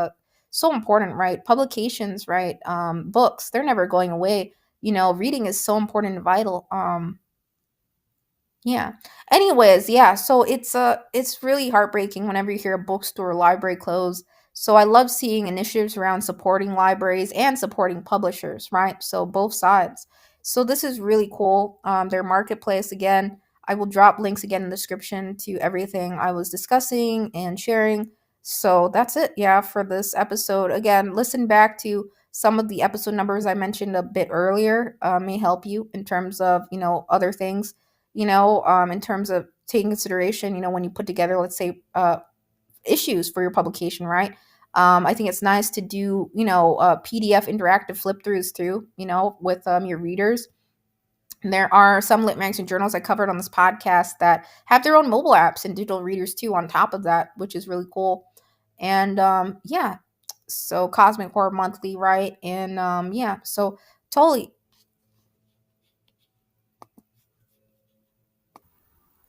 so important, right? Publications, right? Books, they're never going away. Reading is so important and vital. Yeah. Anyways, yeah, so it's really heartbreaking whenever you hear a bookstore or library close. So I love seeing initiatives around supporting libraries and supporting publishers, right? So both sides. So this is really cool. Their marketplace, again, I will drop links again in the description to everything I was discussing and sharing. So that's it, yeah, for this episode. Again, listen back to some of the episode numbers I mentioned a bit earlier. May help you in terms of other things, in terms of taking consideration, when you put together, let's say, issues for your publication, right? I think it's nice to do, PDF interactive flip throughs too, with your readers. And there are some lit magazine journals I covered on this podcast that have their own mobile apps and digital readers too, on top of that, which is really cool. And yeah, so Cosmic Horror Monthly, right? And yeah, so totally.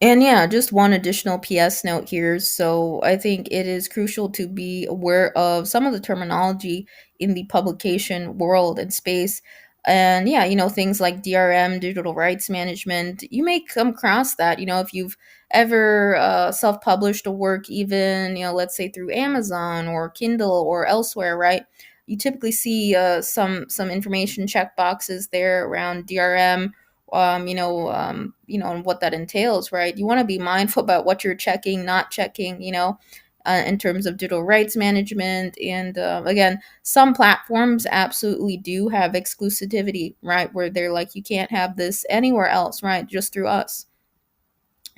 And yeah, just one additional PS note here. So I think it is crucial to be aware of some of the terminology in the publication world and space. And yeah, things like DRM, digital rights management, you may come across that, if you've ever self published a work, even, let's say through Amazon or Kindle or elsewhere, right? You typically see some information check boxes there around DRM, and what that entails, right? You want to be mindful about what you're checking, not checking, in terms of digital rights management. And again, some platforms absolutely do have exclusivity, right? Where they're like, you can't have this anywhere else, right? Just through us.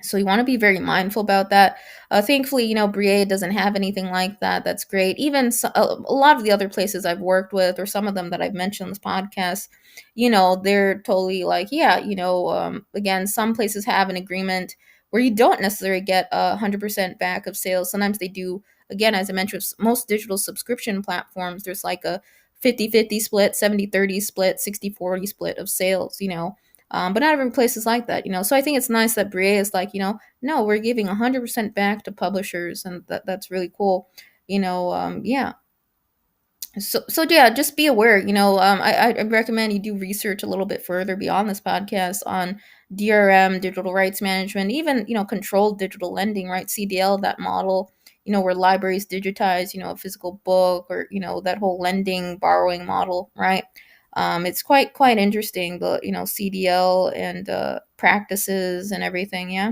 So you want to be very mindful about that. Thankfully, BRIET doesn't have anything like that. That's great. Even a lot of the other places I've worked with, or some of them that I've mentioned on this podcast, they're totally like, yeah, again, some places have an agreement where you don't necessarily get 100% back of sales. Sometimes they do. Again, as I mentioned, most digital subscription platforms, there's like a 50-50 split, 70-30 split, 60-40 split of sales, but not every place is like that, So I think it's nice that BRIET is like, no, we're giving 100% back to publishers, and that's really cool. Yeah. So yeah, just be aware. I recommend you do research a little bit further beyond this podcast on DRM, digital rights management, even controlled digital lending, right? CDL, that model. Where libraries digitize, a physical book, or that whole lending borrowing model, right? It's quite interesting, the CDL and practices and everything. Yeah.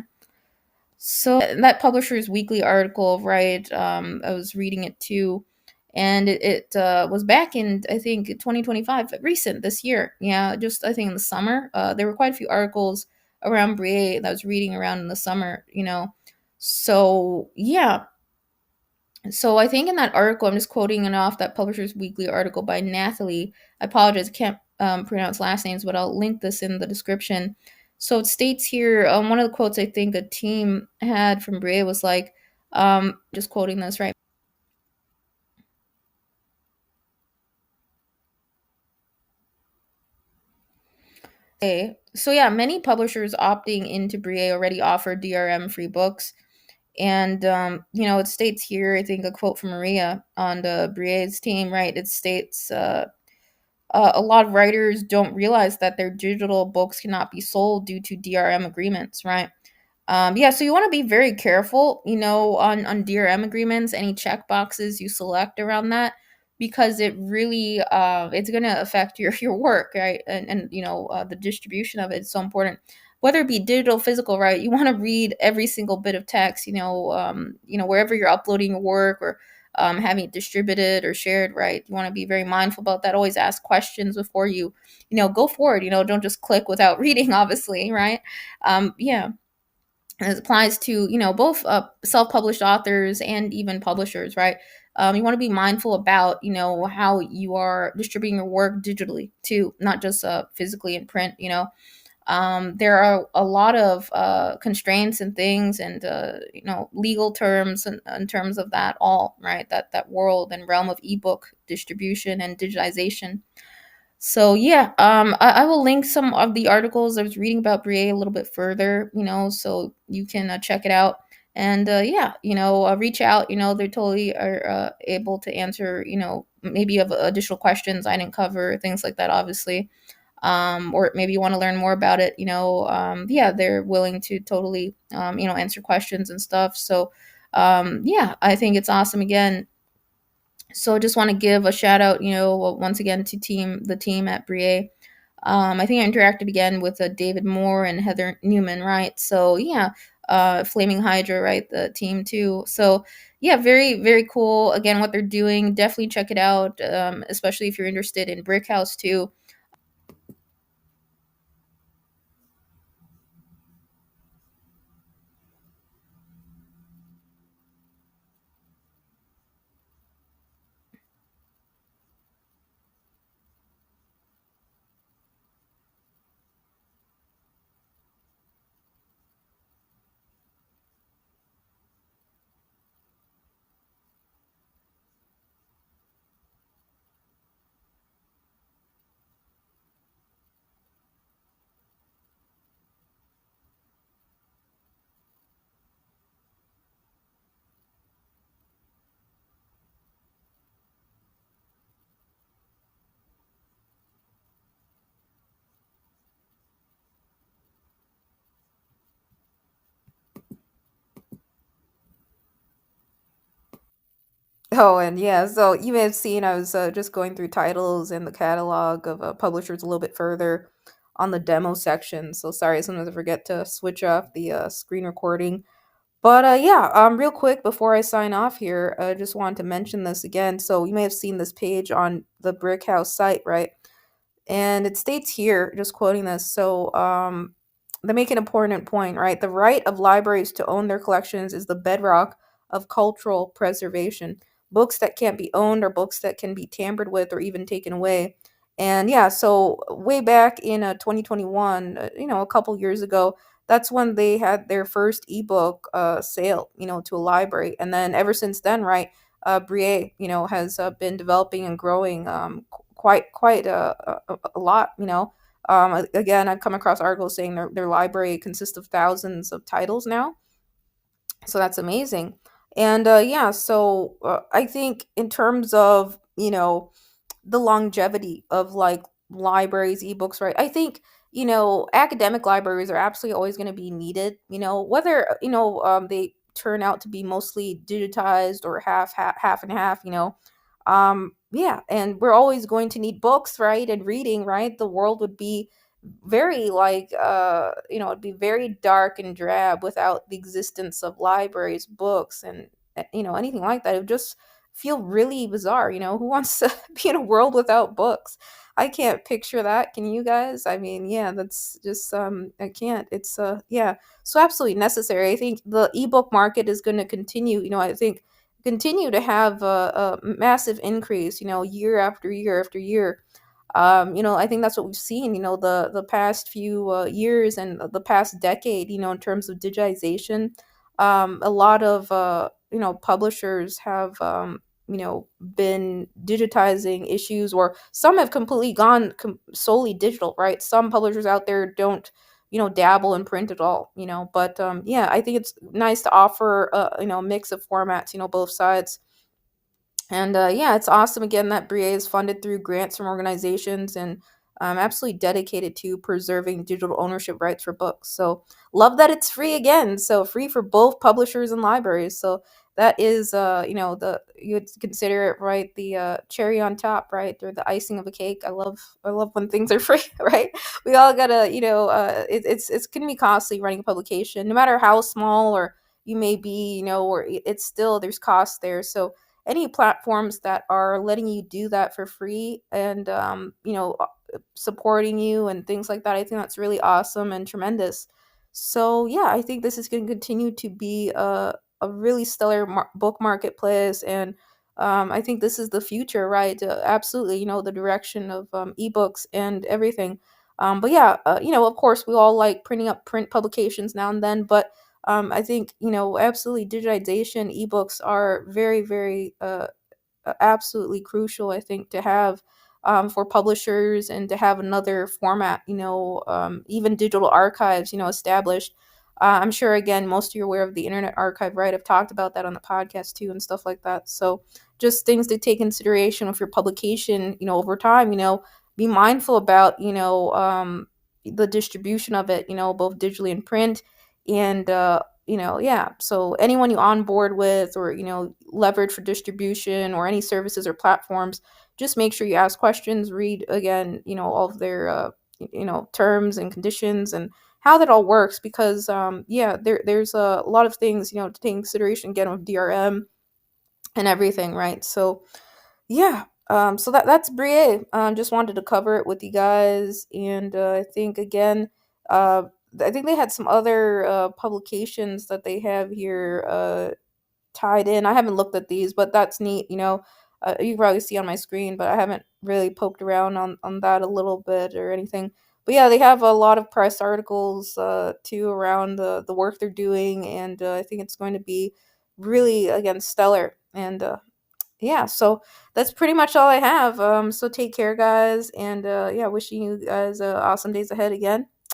So that Publisher's Weekly article, right? I was reading it too, and it was back in, I think, 2025, recent this year. Yeah, just I think in the summer. There were quite a few articles around BRIET that I was reading around in the summer. So yeah. So I think in that article, I'm just quoting it off that Publisher's Weekly article by Nathalie. I apologize, I can't pronounce last names, but I'll link this in the description. So it states here, one of the quotes I think a team had from BRIET was like, just quoting this, right? Okay. So yeah, many publishers opting into BRIET already offer DRM free books. And it states here, I think, a quote from Maria on the BRIET's team, right? It states, a lot of writers don't realize that their digital books cannot be sold due to DRM agreements, right? Yeah, so you want to be very careful, on DRM agreements, any check boxes you select around that. because it really it's going to affect your work, right? And the distribution of it is so important, whether it be digital, physical, right? You want to read every single bit of text, wherever you're uploading your work, or having it distributed or shared, right? You want to be very mindful about that. Always ask questions before you go forward. Don't just click without reading, obviously, right? Yeah. And it applies to both self-published authors and even publishers, right? You want to be mindful about how you are distributing your work digitally too, not just physically in print. There are a lot of constraints and things, and legal terms, in terms of that all, right? That world and realm of ebook distribution and digitization. So yeah, I will link some of the articles I was reading about BRIET a little bit further, so you can check it out. And yeah, reach out. They totally are able to answer, maybe of additional questions I didn't cover, things like that, obviously. Or maybe you want to learn more about it. Yeah, they're willing to totally, answer questions and stuff. So yeah, I think it's awesome. Again, so just want to give a shout out, once again to the team at BRIET. I think I interacted again with David Moore and Heather Newman, right? So yeah, Flaming Hydra, right? The team too. So yeah, very very cool. Again, what they're doing, definitely check it out, especially if you're interested in Brick House too. Oh, and yeah, so you may have seen I was just going through titles in the catalog of publishers a little bit further on the demo section. So sorry, sometimes I forget to switch off the screen recording. But yeah, real quick before I sign off here, I just wanted to mention this again. So you may have seen this page on the Brick House site, right? And it states here, just quoting this, so they make an important point, right? The right of libraries to own their collections is the bedrock of cultural preservation. Books that can't be owned are books that can be tampered with or even taken away. And yeah, so way back in 2021, a couple years ago, that's when they had their first ebook sale, to a library. And then ever since then, right, BRIET, has been developing and growing quite a lot. Again, I've come across articles saying their library consists of thousands of titles now, so that's amazing. And yeah, so I think in terms of the longevity of like libraries, ebooks, right? I think academic libraries are absolutely always going to be needed. Whether they turn out to be mostly digitized or half and half. Yeah, and we're always going to need books, right? And reading, right? The world would be very like it'd be very dark and drab without the existence of libraries, books, and anything like that. It would just feel really bizarre. Who wants to be in a world without books? I can't picture that. Can you guys? I mean, yeah, that's just I can't. It's yeah, so absolutely necessary. I think the ebook market is going to continue, I think continue to have a massive increase, year after year after year. I think that's what we've seen, the past few years and the past decade, in terms of digitization. A lot of, publishers have, been digitizing issues, or some have completely gone solely digital, right? Some publishers out there don't, dabble in print at all, but yeah, I think it's nice to offer a mix of formats, both sides. And yeah, it's awesome again that BRIET is funded through grants from organizations and absolutely dedicated to preserving digital ownership rights for books. So love that it's free again. So free for both publishers and libraries. So that is, the you would consider it, right, the cherry on top, right, or the icing of a cake. I love when things are free, right? We all gotta, it's gonna be costly running a publication, no matter how small or you may be, or it's still, there's cost there. So any platforms that are letting you do that for free, and supporting you and things like that, I think that's really awesome and tremendous. So yeah, I think this is going to continue to be a really stellar book marketplace, and I think this is the future, right? Absolutely, the direction of ebooks and everything. But yeah, of course, we all like printing up print publications now and then, but I think, absolutely, digitization, ebooks are very, very absolutely crucial, I think, to have, for publishers, and to have another format, even digital archives, established. I'm sure, again, most of you are aware of the Internet Archive, right? I've talked about that on the podcast too, and stuff like that. So just things to take consideration with your publication, over time, be mindful about, the distribution of it, both digitally and print. And yeah, so anyone you onboard with, or leverage for distribution, or any services or platforms, just make sure you ask questions, read again, all of their terms and conditions, and how that all works, because yeah, there's a lot of things, to take in consideration, again, with DRM and everything, right? So yeah, so that's Brie. Just wanted to cover it with you guys, and I think, again, uh, I think they had some other publications that they have here tied in. I haven't looked at these, but that's neat. You can probably see on my screen, but I haven't really poked around on that a little bit or anything. But yeah, they have a lot of press articles too, around the work they're doing, and I think it's going to be really, again, stellar. And yeah, so that's pretty much all I have. So take care, guys, and yeah, wishing you guys awesome days ahead again.